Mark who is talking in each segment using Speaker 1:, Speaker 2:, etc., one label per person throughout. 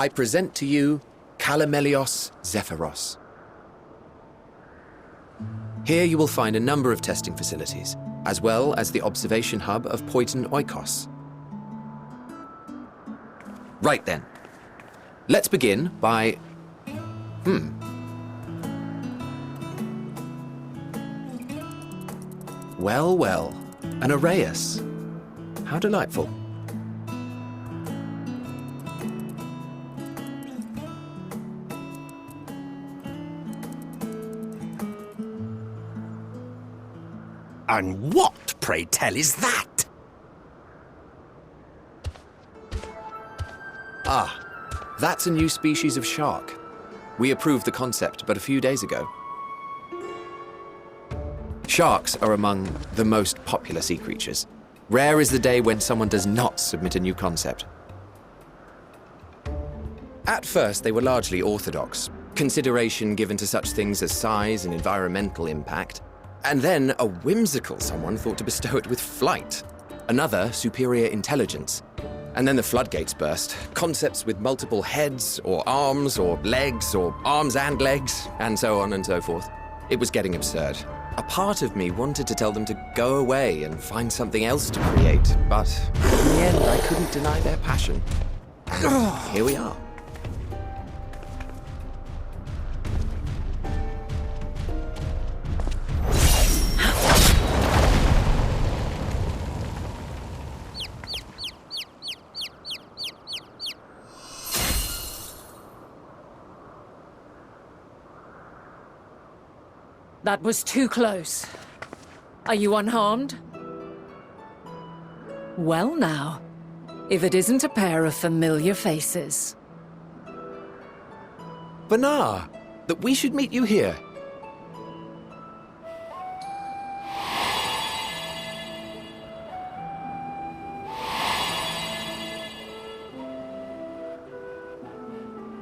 Speaker 1: I present to you Calamelios Zephyros. Here you will find a number of testing facilities, as well as the observation hub of Poiton Oikos. Right then. Let's begin by... Well, well, an Arrhaeus. How delightful.
Speaker 2: And what, pray tell, is that?
Speaker 1: Ah, that's a new species of shark. We approved the concept but a few days ago. Sharks are among the most popular sea creatures. Rare is the day when someone does not submit a new concept. At first, they were largely orthodox, consideration given to such things as size and environmental impact, and then a whimsical someone thought to bestow it with flight, another superior intelligence. And then the floodgates burst, concepts with multiple heads, or arms and legs, and so on and so forth. It was getting absurd. A part of me wanted to tell them to go away and find something else to create, but in the end I couldn't deny their passion. And here we are.
Speaker 3: That was too close. Are you unharmed? Well now, if it isn't a pair of familiar faces.
Speaker 1: Vanar, that we should meet you here.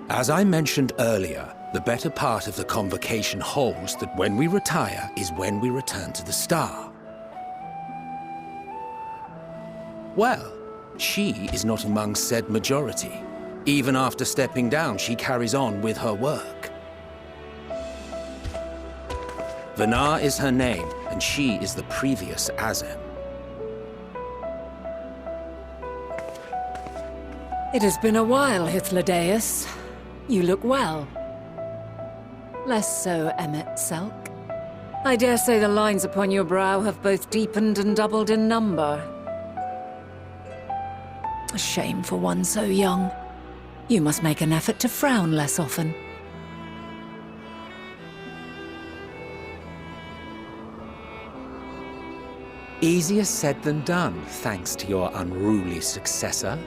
Speaker 2: As I mentioned earlier, the better part of the convocation holds that when we retire is when we return to the star. Well, she is not among said majority. Even after stepping down, she carries on with her work. Vanar is her name, and she is the previous Azem.
Speaker 3: It has been a while, Hythlodaeus. You look well. Less so, Emmet Selk. I dare say the lines upon your brow have both deepened and doubled in number. A shame for one so young. You must make an effort to frown less often.
Speaker 2: Easier said than done, thanks to your unruly successor.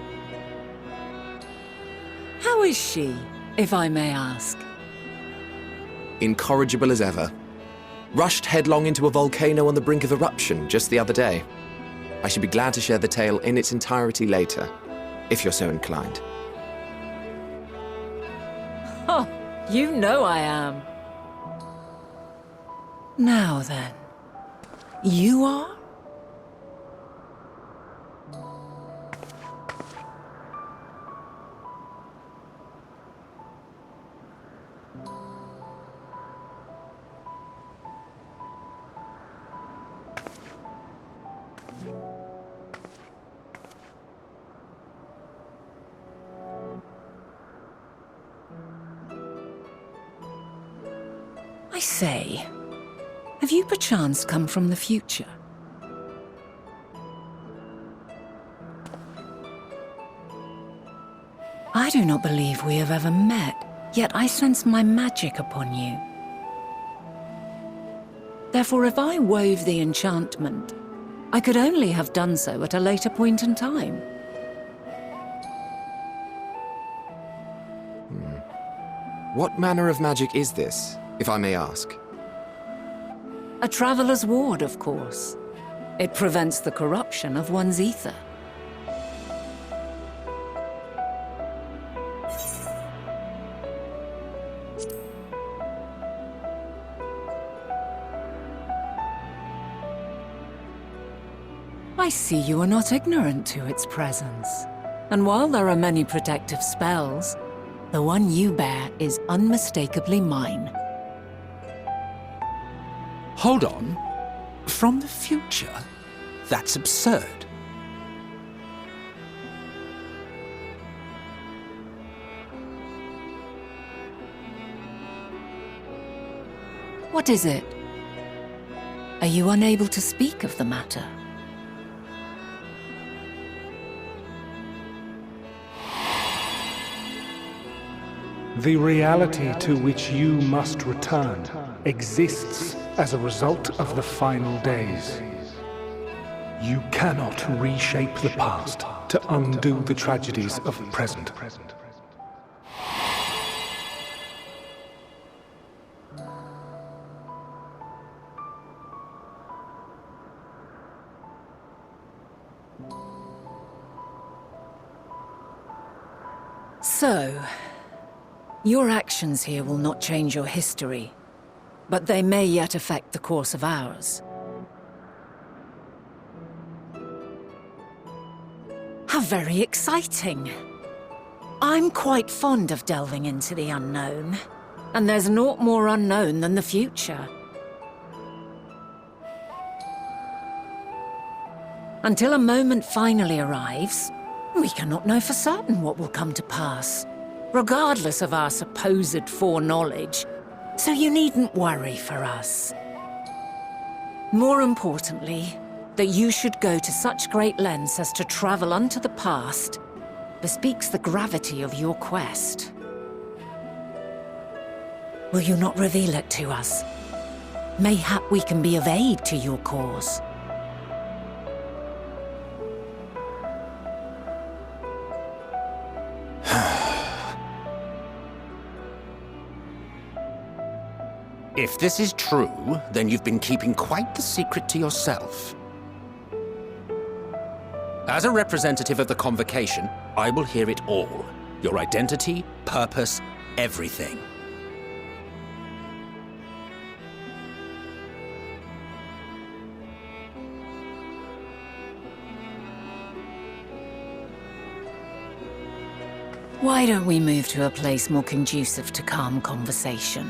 Speaker 3: How is she, if I may ask?
Speaker 1: Incorrigible as ever. Rushed headlong into a volcano on the brink of eruption just the other day. I should be glad to share the tale in its entirety later, if you're so inclined.
Speaker 3: Oh, you know I am. Now then, you are? I say, have you perchance come from the future? I do not believe we have ever met, yet I sense my magic upon you. Therefore, if I wove the enchantment, I could only have done so at a later point in time.
Speaker 1: What manner of magic is this, if I may ask?
Speaker 3: A traveler's ward, of course. It prevents the corruption of one's ether. I see you are not ignorant to its presence. And while there are many protective spells, The one you bear is unmistakably mine.
Speaker 2: Hold on. From the future? That's absurd.
Speaker 3: What is it? Are you unable to speak of the matter?
Speaker 4: The reality to which you must return exists as a result of the final days. You cannot reshape the past to undo the tragedies of the present.
Speaker 3: So, your actions here will not change your history, but they may yet affect the course of ours. How very exciting! I'm quite fond of delving into the unknown, and there's naught more unknown than the future. Until a moment finally arrives, we cannot know for certain what will come to pass, regardless of our supposed foreknowledge, so you needn't worry for us. More importantly, that you should go to such great lengths as to travel unto the past bespeaks the gravity of your quest. Will you not reveal it to us? Mayhap we can be of aid to your cause.
Speaker 2: If this is true, then you've been keeping quite the secret to yourself. As a representative of the Convocation, I will hear it all. Your identity, purpose, everything.
Speaker 3: Why don't we move to a place more conducive to calm conversation?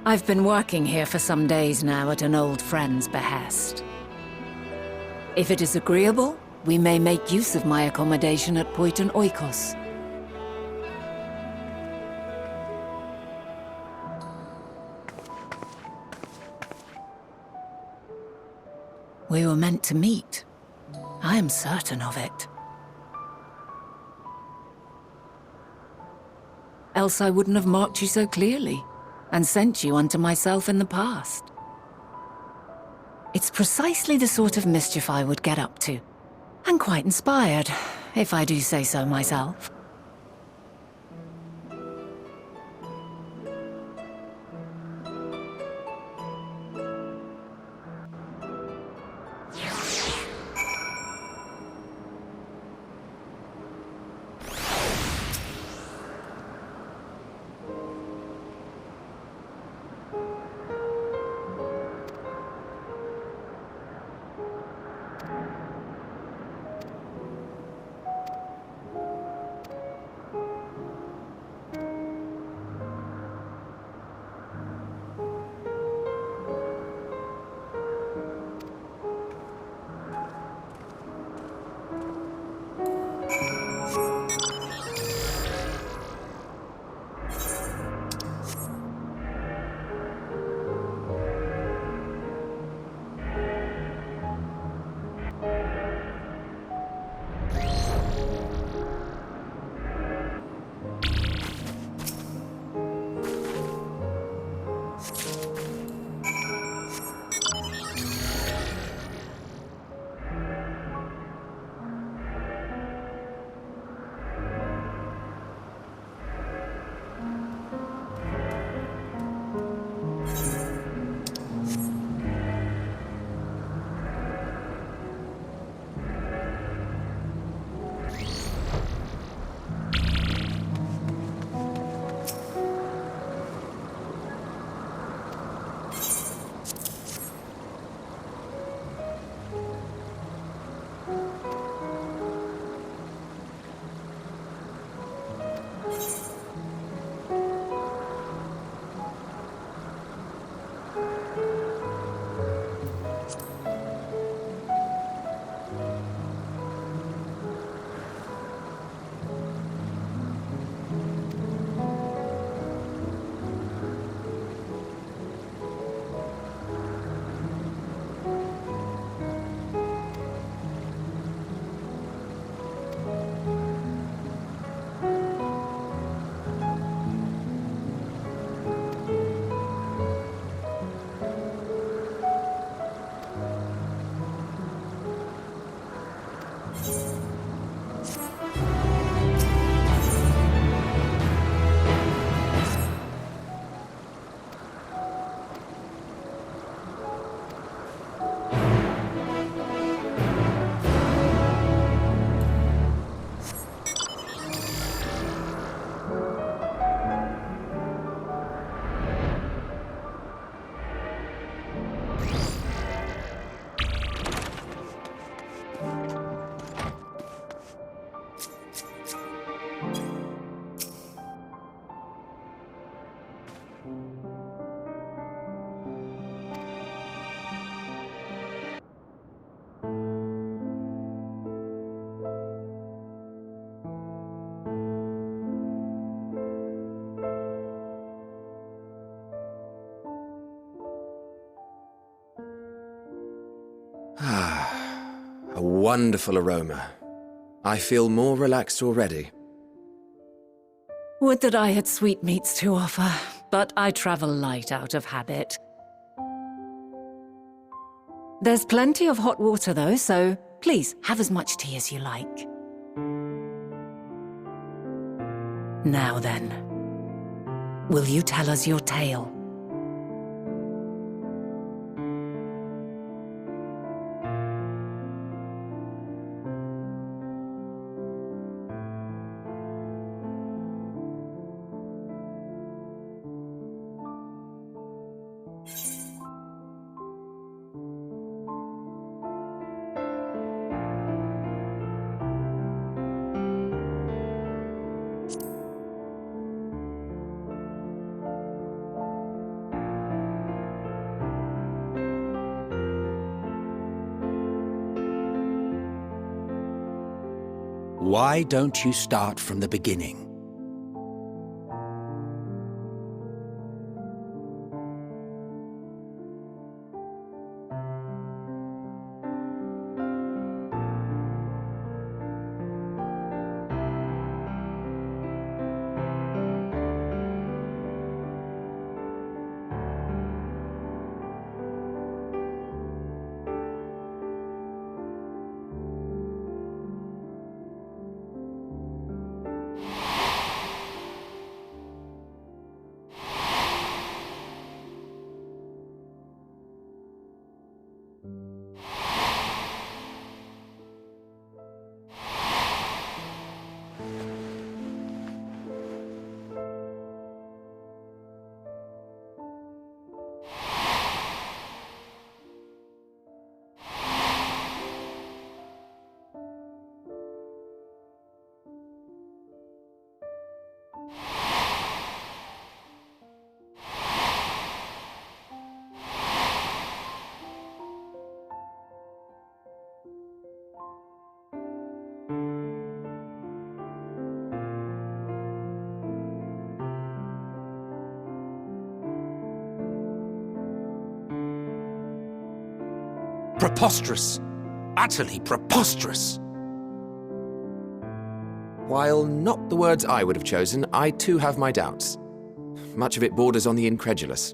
Speaker 3: I've been working here for some days now at an old friend's behest. If it is agreeable, we may make use of my accommodation at Poiton Oikos. We were meant to meet. I am certain of it. Else I wouldn't have marked you so clearly and sent you unto myself in the past. It's precisely the sort of mischief I would get up to, and quite inspired, if I do say so myself.
Speaker 1: wonderful aroma. I feel more relaxed already.
Speaker 3: Would that I had sweetmeats to offer, but I travel light out of habit. There's plenty of hot water though, so please have as much tea as you like. Now then, will you tell us your tale?
Speaker 2: Why don't you start from the beginning? Preposterous! Utterly preposterous!
Speaker 1: While not the words I would have chosen, I too have my doubts. Much of it borders on the incredulous.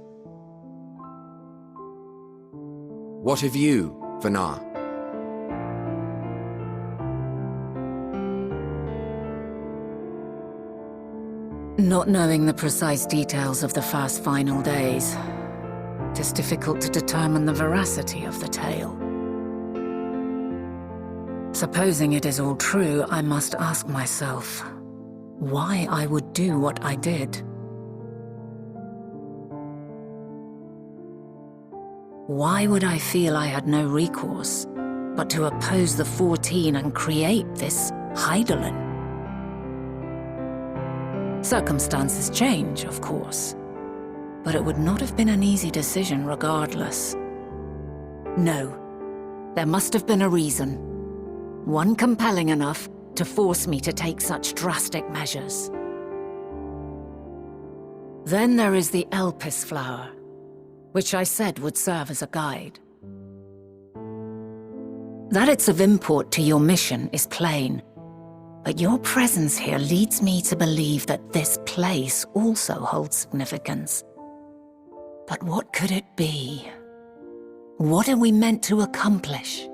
Speaker 1: What of you, Vanar?
Speaker 3: Not knowing the precise details of the first final days, it is difficult to determine the veracity of the tale. Supposing it is all true, I must ask myself why I would do what I did. Why would I feel I had no recourse but to oppose the 14 and create this Hydaelyn? Circumstances change, of course, but it would not have been an easy decision regardless. No, there must have been a reason. One compelling enough to force me to take such drastic measures. Then there is the Elpis flower, which I said would serve as a guide. That it's of import to your mission is plain, but your presence here leads me to believe that this place also holds significance. But what could it be? What are we meant to accomplish?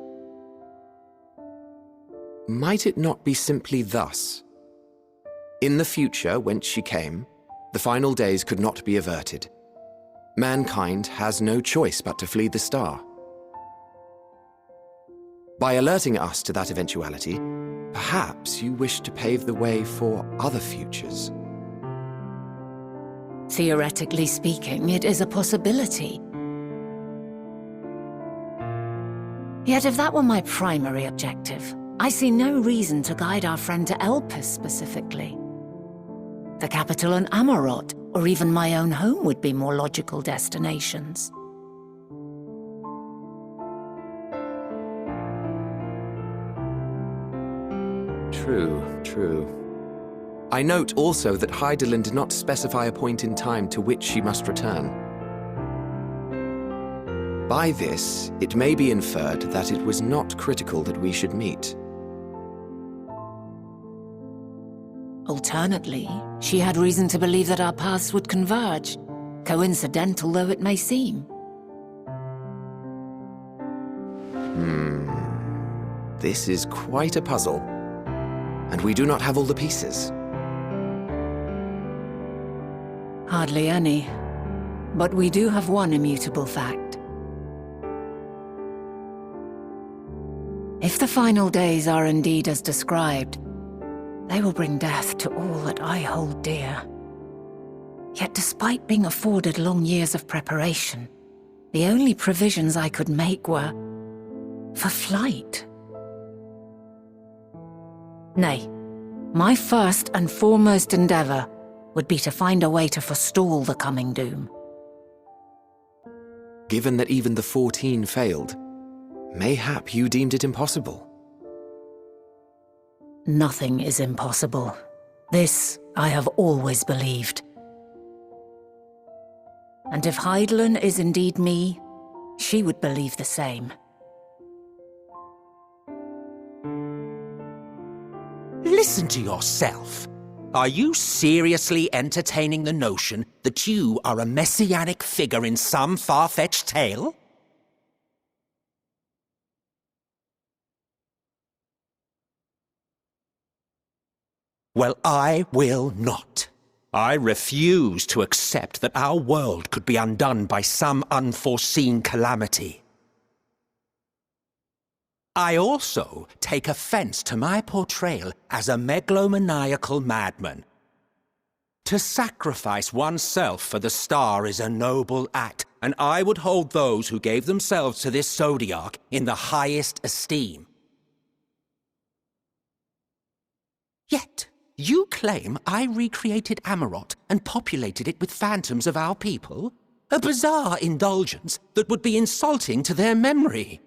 Speaker 1: Might it not be simply thus? In the future, whence she came, the final days could not be averted. Mankind has no choice but to flee the star. By alerting us to that eventuality, perhaps you wish to pave the way for other futures.
Speaker 3: Theoretically speaking, it is a possibility. Yet if that were my primary objective, I see no reason to guide our friend to Elpis specifically. The capital and Amarot, or even my own home would be more logical destinations.
Speaker 1: True. I note also that Hydaelyn did not specify a point in time to which she must return. By this, it may be inferred that it was not critical that we should meet.
Speaker 3: Alternately, she had reason to believe that our paths would converge, coincidental though it may seem.
Speaker 1: This is quite a puzzle, and we do not have all the pieces.
Speaker 3: Hardly any. But we do have one immutable fact. If the final days are indeed as described, they will bring death to all that I hold dear. Yet despite being afforded long years of preparation, the only provisions I could make were for flight. Nay, my first and foremost endeavor would be to find a way to forestall the coming doom.
Speaker 1: Given that even the 14 failed, mayhap you deemed it impossible.
Speaker 3: Nothing is impossible. This I have always believed. And if Hydaelyn is indeed me, she would believe the same.
Speaker 2: Listen to yourself. Are you seriously entertaining the notion that you are a messianic figure in some far-fetched tale? Well, I will not. I refuse to accept that our world could be undone by some unforeseen calamity. I also take offense to my portrayal as a megalomaniacal madman. To sacrifice oneself for the star is a noble act, and I would hold those who gave themselves to this zodiac in the highest esteem. Yet, you claim I recreated Amarot and populated it with phantoms of our people? A bizarre indulgence that would be insulting to their memory.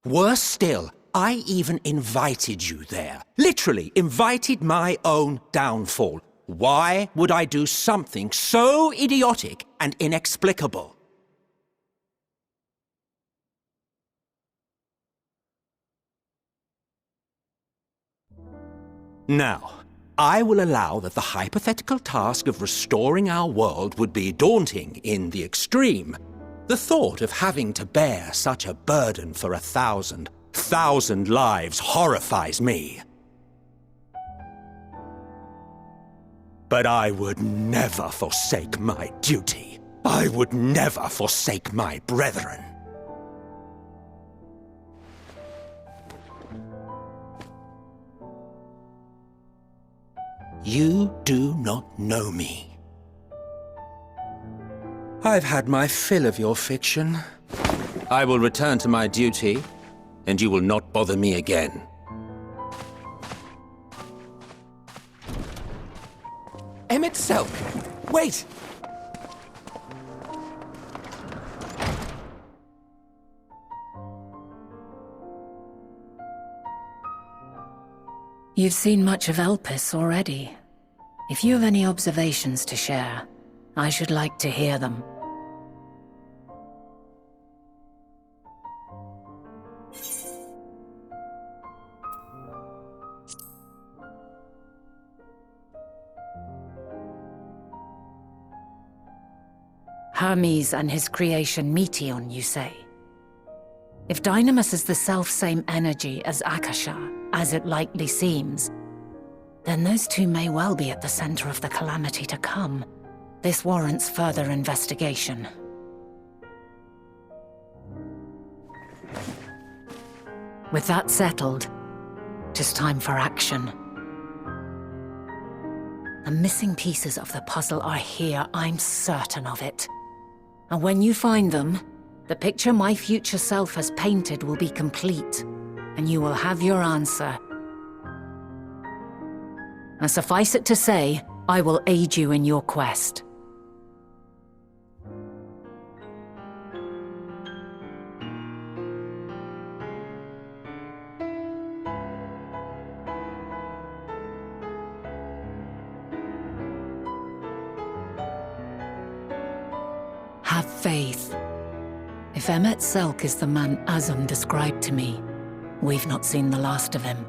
Speaker 2: Worse still, I even invited you there. Literally invited my own downfall. Why would I do something so idiotic and inexplicable? Now, I will allow that the hypothetical task of restoring our world would be daunting in the extreme. The thought of having to bear such a burden for 1,000 lives horrifies me. But I would never forsake my duty. I would never forsake my brethren. You do not know me. I've had my fill of your fiction. I will return to my duty, and you will not bother me again.
Speaker 1: Emmett Selk! Wait!
Speaker 3: You've seen much of Elpis already. If you have any observations to share, I should like to hear them. Hermes and his creation Meteon, you say? If Dynamis is the self-same energy as Akasha, as it likely seems, then those two may well be at the center of the calamity to come. This warrants further investigation. With that settled, it is time for action. The missing pieces of the puzzle are here, I'm certain of it. And when you find them, the picture my future self has painted will be complete, and you will have your answer. And suffice it to say, I will aid you in your quest. Have faith. If Emmet Selk is the man Azum described to me, we've not seen the last of him.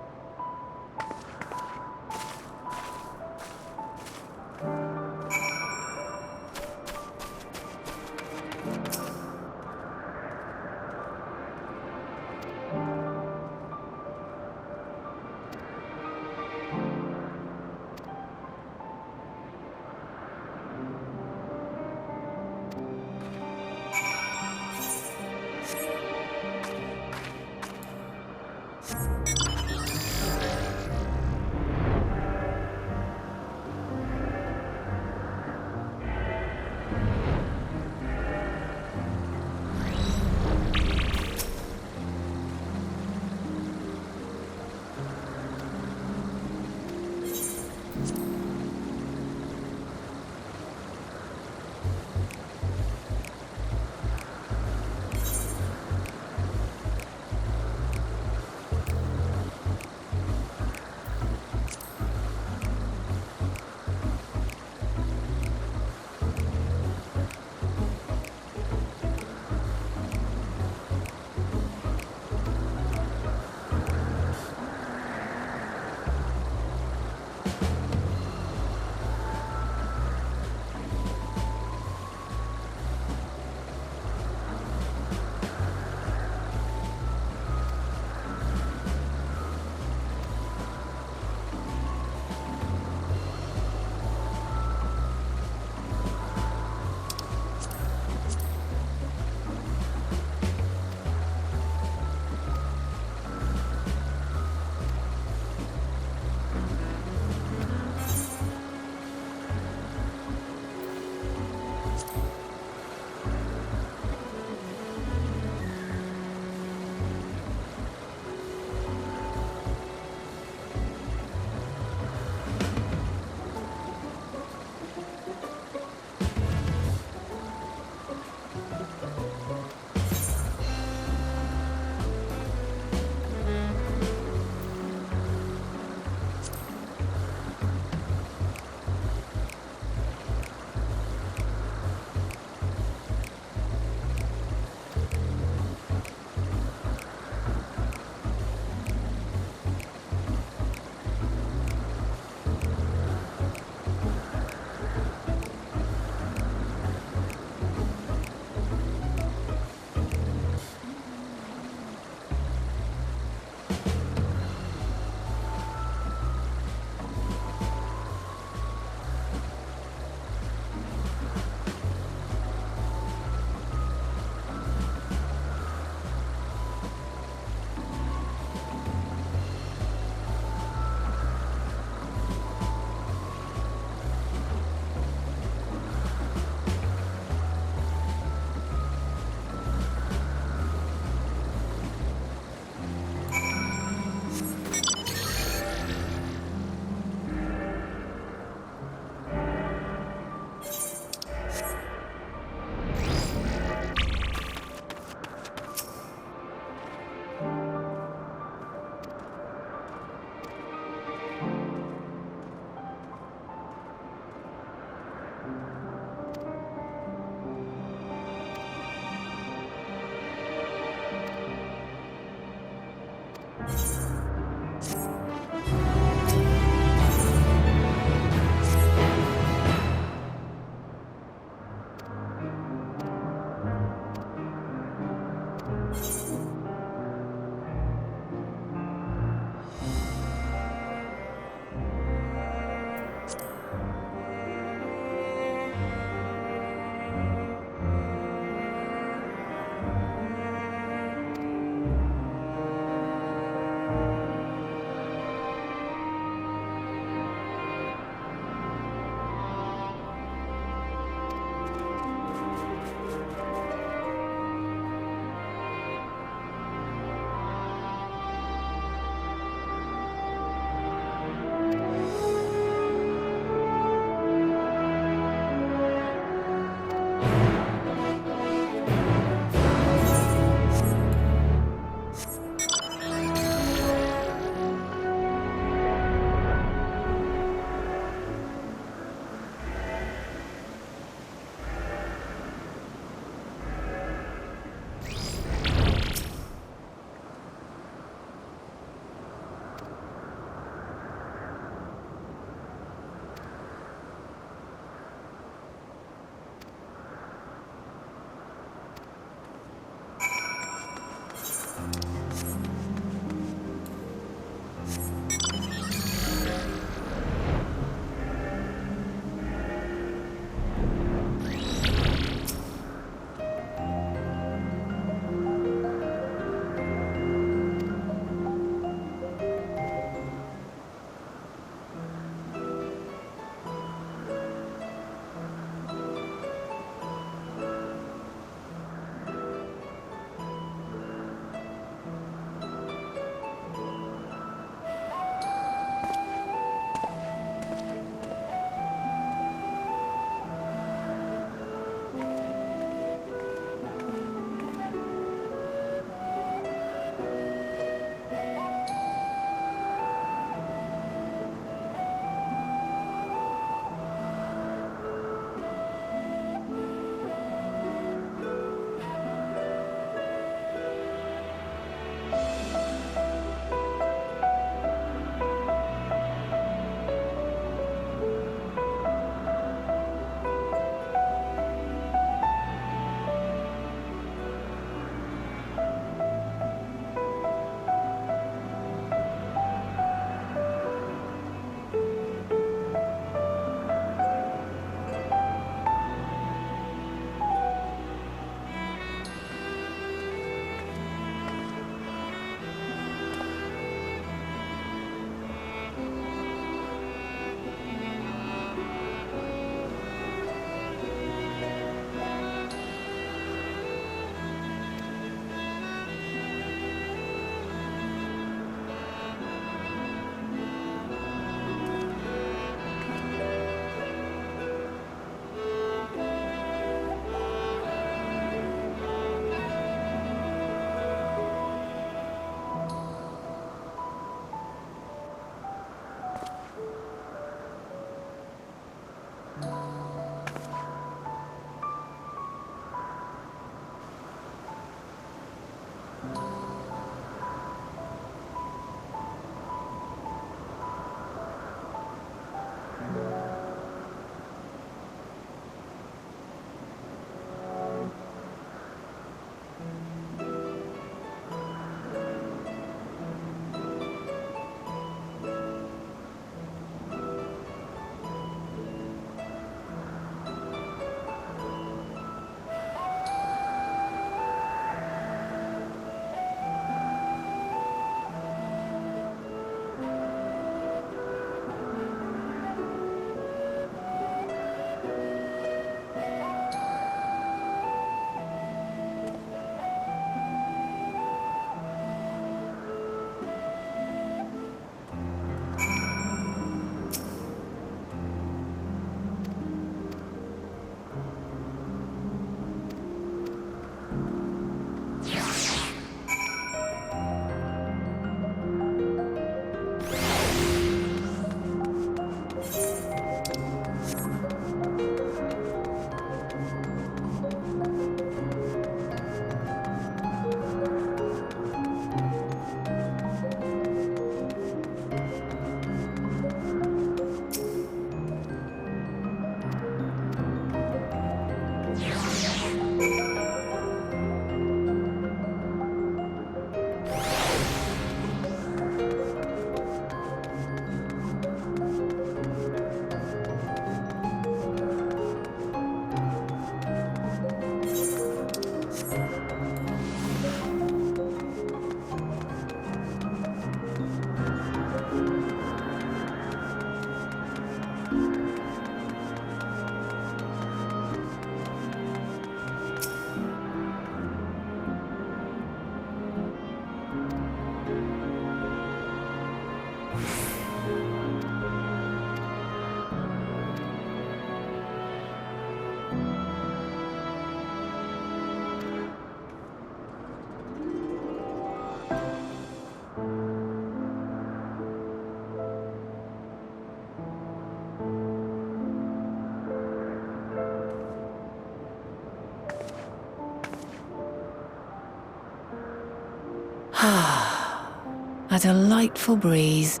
Speaker 3: A delightful breeze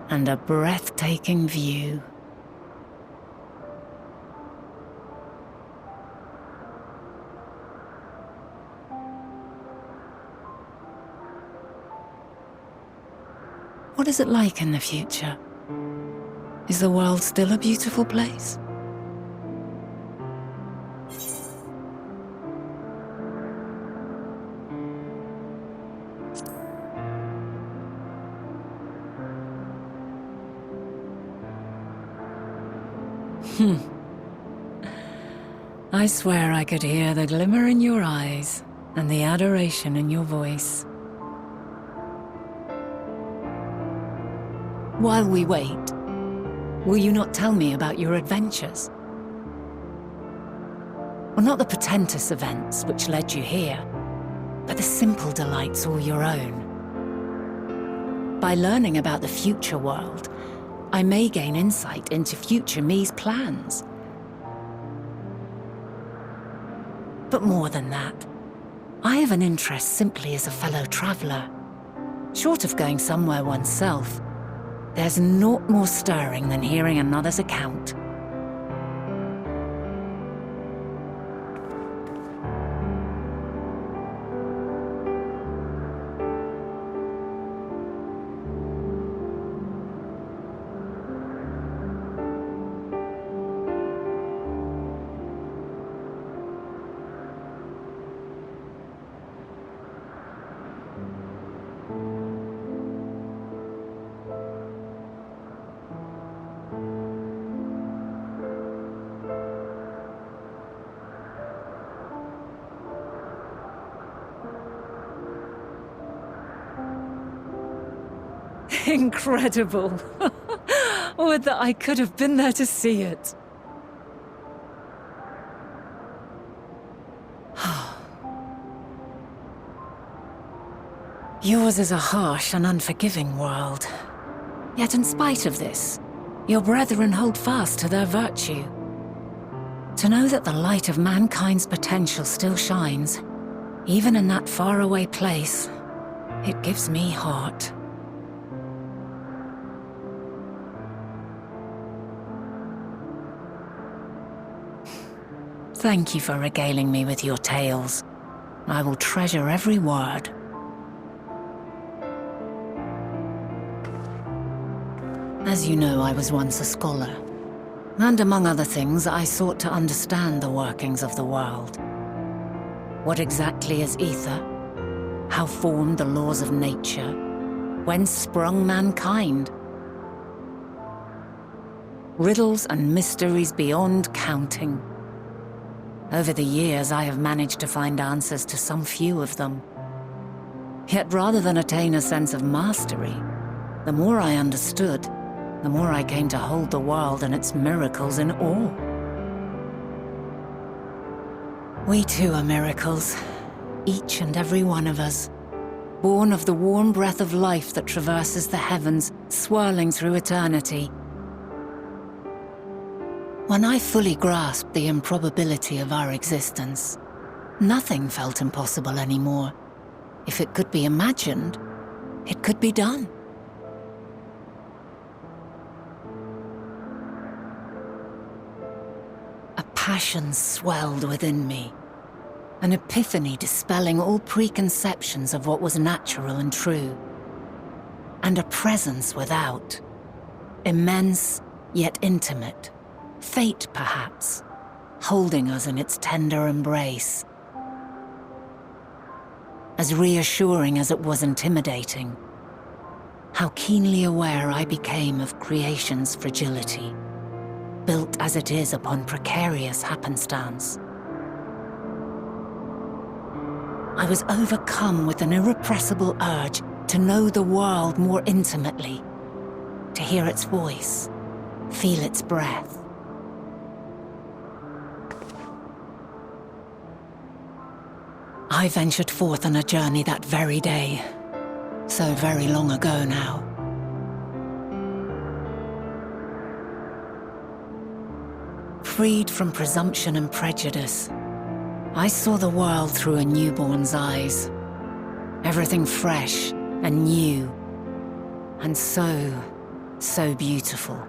Speaker 3: and a breathtaking view. What is it like in the future? Is the world still a beautiful place? I swear I could hear the glimmer in your eyes and the adoration in your voice. While we wait, will you not tell me about your adventures? Well, not the portentous events which led you here, but the simple delights all your own. By learning about the future world, I may gain insight into future me's plans. But more than that, I have an interest simply as a fellow traveller. Short of going somewhere oneself, there's naught more stirring than hearing another's account. Incredible! Would that I could have been there to see it. Yours is a harsh and unforgiving world. Yet in spite of this, your brethren hold fast to their virtue. To know that the light of mankind's potential still shines, even in that faraway place, it gives me heart. Thank you for regaling me with your tales. I will treasure every word. As you know, I was once a scholar. And among other things, I sought to understand the workings of the world. What exactly is ether? How formed the laws of nature? Whence sprung mankind? Riddles and mysteries beyond counting. Over the years, I have managed to find answers to some few of them. Yet rather than attain a sense of mastery, the more I understood, the more I came to hold the world and its miracles in awe. We too are miracles, each and every one of us, born of the warm breath of life that traverses the heavens, swirling through eternity. When I fully grasped the improbability of our existence, nothing felt impossible anymore. If it could be imagined, it could be done. A passion swelled within me, an epiphany dispelling all preconceptions of what was natural and true, and a presence without, immense yet intimate. Fate, perhaps, holding us in its tender embrace. As reassuring as it was intimidating, how keenly aware I became of creation's fragility, built as it is upon precarious happenstance. I was overcome with an irrepressible urge to know the world more intimately, to hear its voice, feel its breath. I ventured forth on a journey that very day, so very long ago now. Freed from presumption and prejudice, I saw the world through a newborn's eyes. Everything fresh and new. And so beautiful.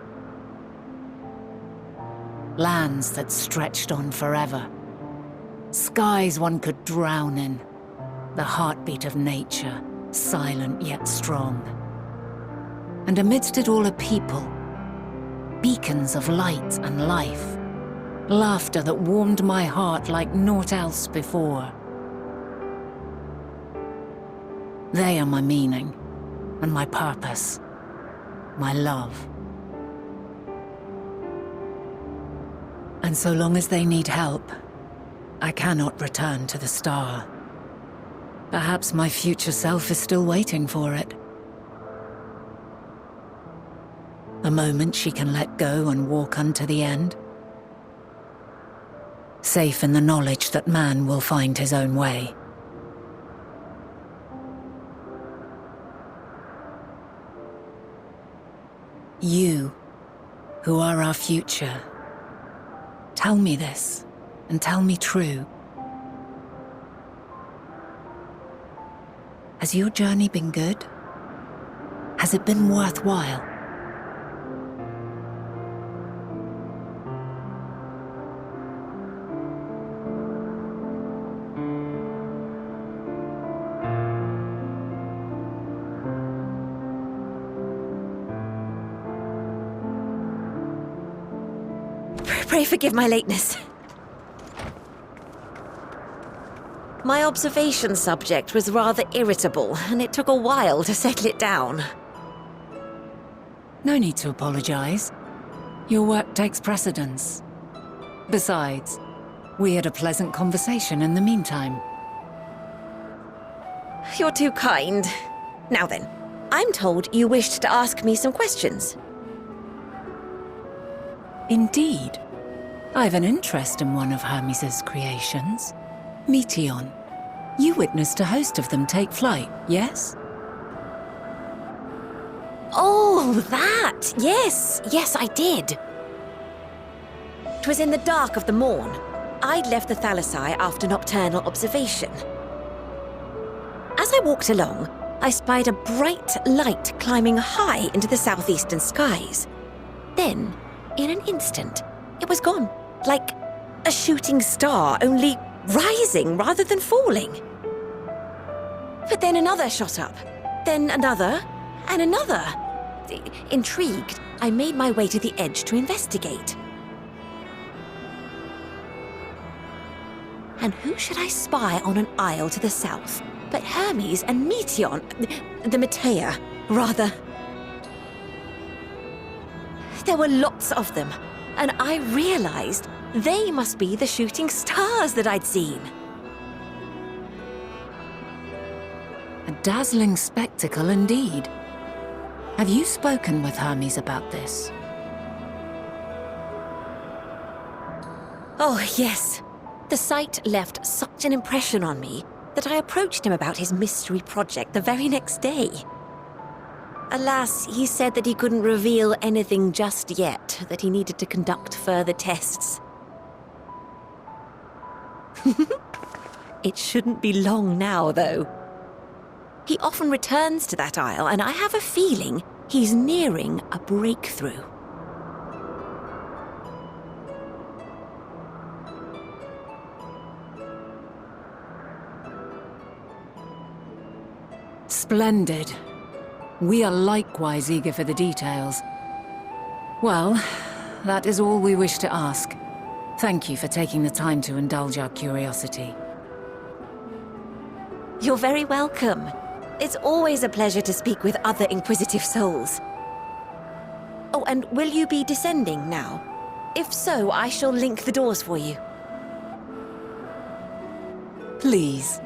Speaker 3: Lands that stretched on forever. Skies one could drown in. The heartbeat of nature, silent yet strong. And amidst it all a people. Beacons of light and life. Laughter that warmed my heart like naught else before. They are my meaning, and my purpose, my love. And so long as they need help, I cannot return to the star. Perhaps my future self is still waiting for it. A moment she can let go and walk unto the end. Safe in the knowledge that man will find his own way. You, who are our future, tell me this, and tell me true. Has your journey been good? Has it been worthwhile?
Speaker 5: Pray forgive my lateness. My observation subject was rather irritable, and it took a while to settle it down.
Speaker 3: No need to apologize. Your work takes precedence. Besides, we had a pleasant conversation in the meantime.
Speaker 5: You're too kind. Now then, I'm told you wished to ask me some questions.
Speaker 3: Indeed. I've an interest in one of Hermes' creations. Meteon. You witnessed a host of them take flight, yes?
Speaker 5: Oh, that! Yes, I did. 'Twas in the dark of the morn. I'd left the Thalassai after nocturnal observation. As I walked along, I spied a bright light climbing high into the southeastern skies. Then, in an instant, it was gone. Like a shooting star, only rising rather than falling. But then another shot up. Then another, and another. Intrigued, I made my way to the edge to investigate. And who should I spy on an isle to the south but Hermes and Meteon, the Matea, rather. There were lots of them, and I realized they must be the shooting stars that I'd seen.
Speaker 3: A dazzling spectacle indeed. Have you spoken with Hermes about this?
Speaker 5: Oh, yes. The sight left such an impression on me that I approached him about his mystery project the very next day. Alas, he said that he couldn't reveal anything just yet, that he needed to conduct further tests. It shouldn't be long now, though. He often returns to that isle, and I have a feeling he's nearing a breakthrough.
Speaker 3: Splendid. We are likewise eager for the details. Well, that is all we wish to ask. Thank you for taking the time to indulge our curiosity.
Speaker 5: You're very welcome. It's always a pleasure to speak with other inquisitive souls. Oh, and will you be descending now? If so, I shall link the doors for you.
Speaker 3: Please.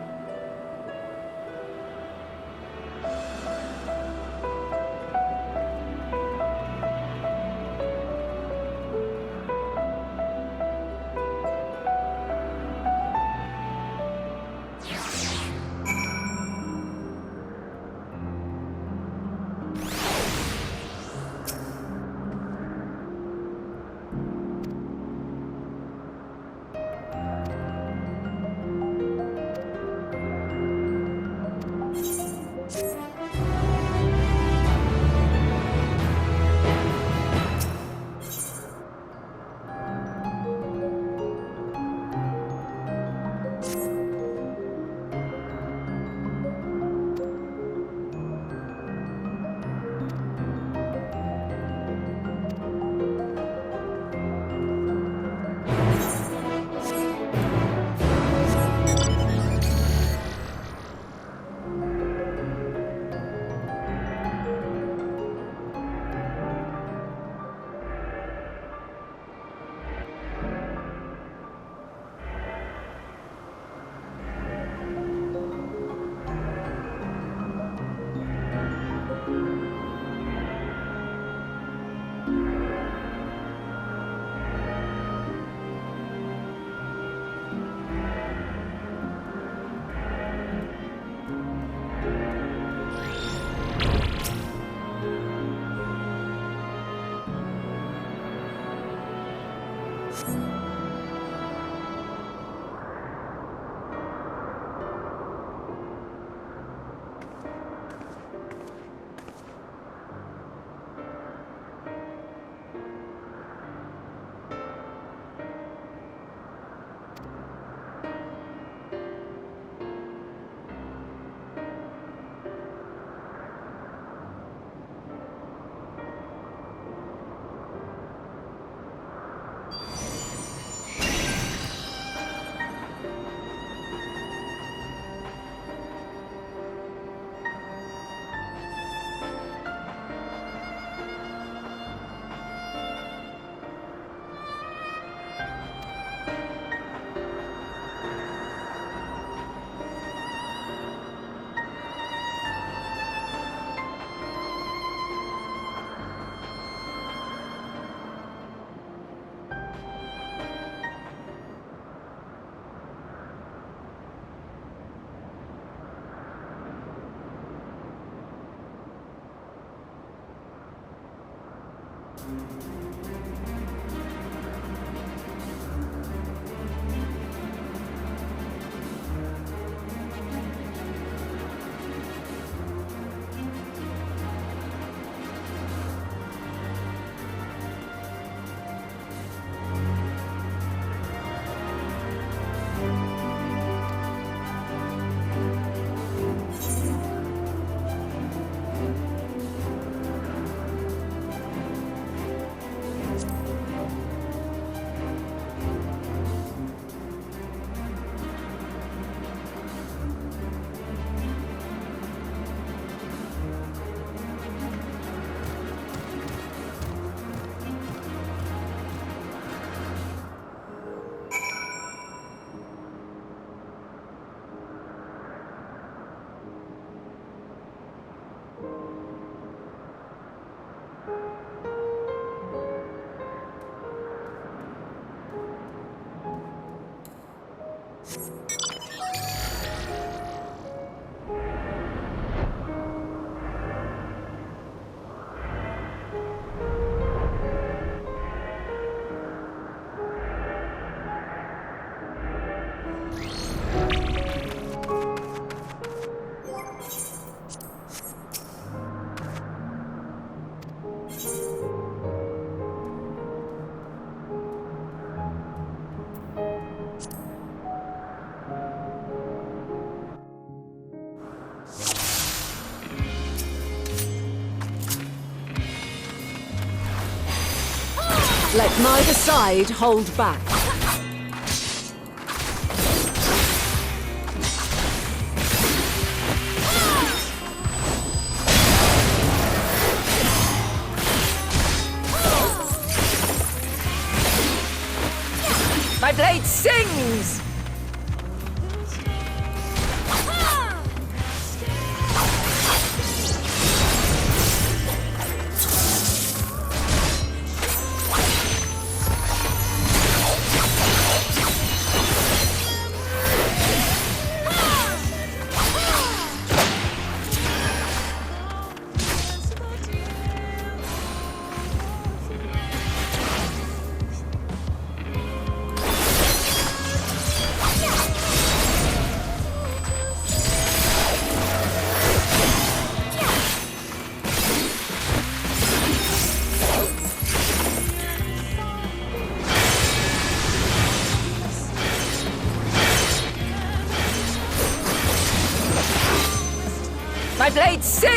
Speaker 3: Let neither side hold back.
Speaker 5: My blade sings! My blade sings!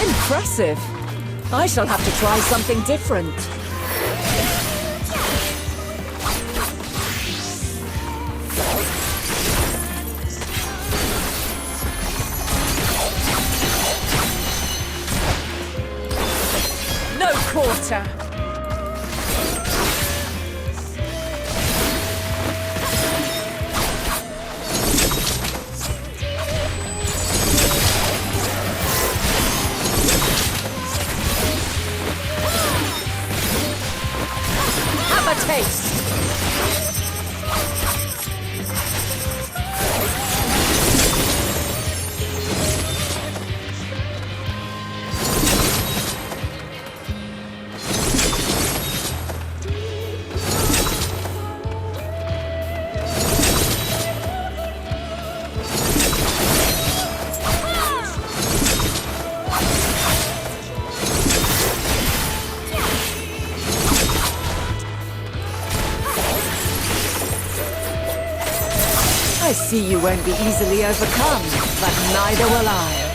Speaker 3: Impressive. I shall have to try something different.
Speaker 5: No quarter! Have a taste!
Speaker 3: I see you won't be easily overcome, but neither will I.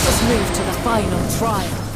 Speaker 3: Let us move to the final trial.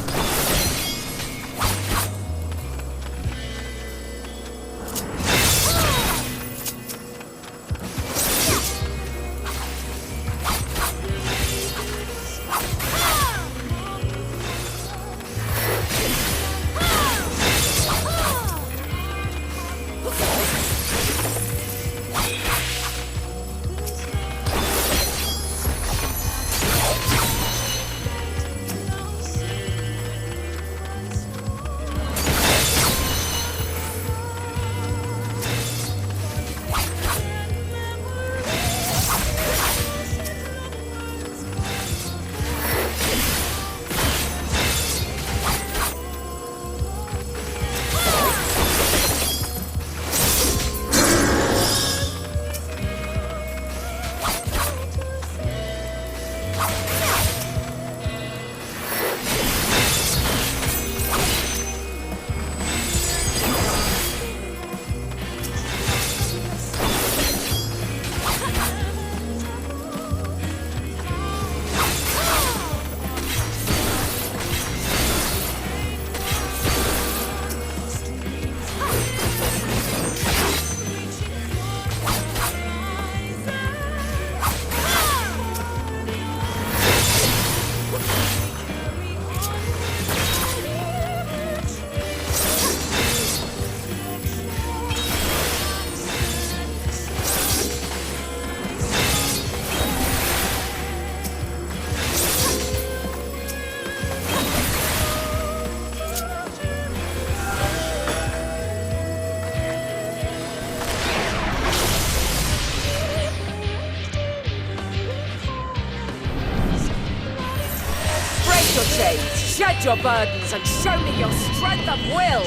Speaker 6: Your chains, shed your burdens, and show me your strength of will!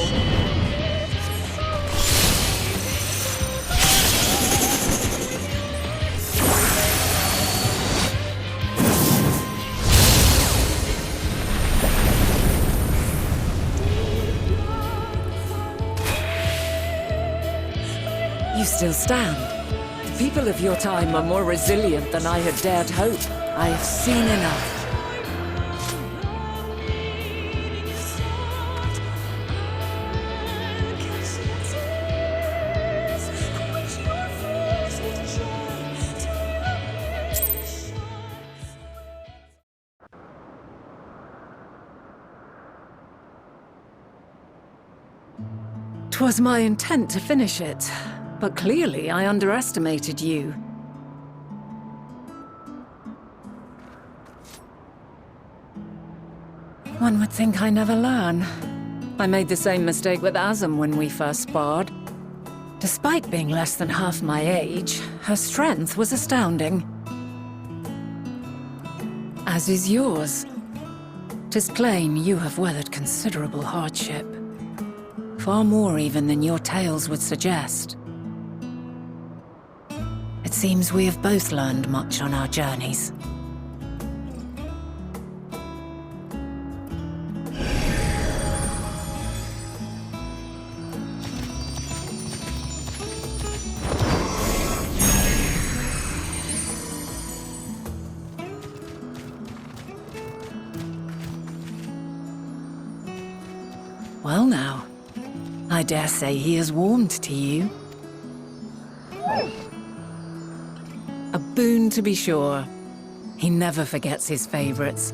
Speaker 3: You still stand. People of your time are more resilient than I had dared hope. I have seen enough. Twas my intent to finish it, but clearly I underestimated you. One would think I never learn. I made the same mistake with Azem when we first sparred. Despite being less than half my age, her strength was astounding. As is yours. 'Tis plain you have weathered considerable hardship. Far more even than your tales would suggest. It seems we have both learned much on our journeys. Well now, I dare say he is warmed to you. A boon to be sure. He never forgets his favorites.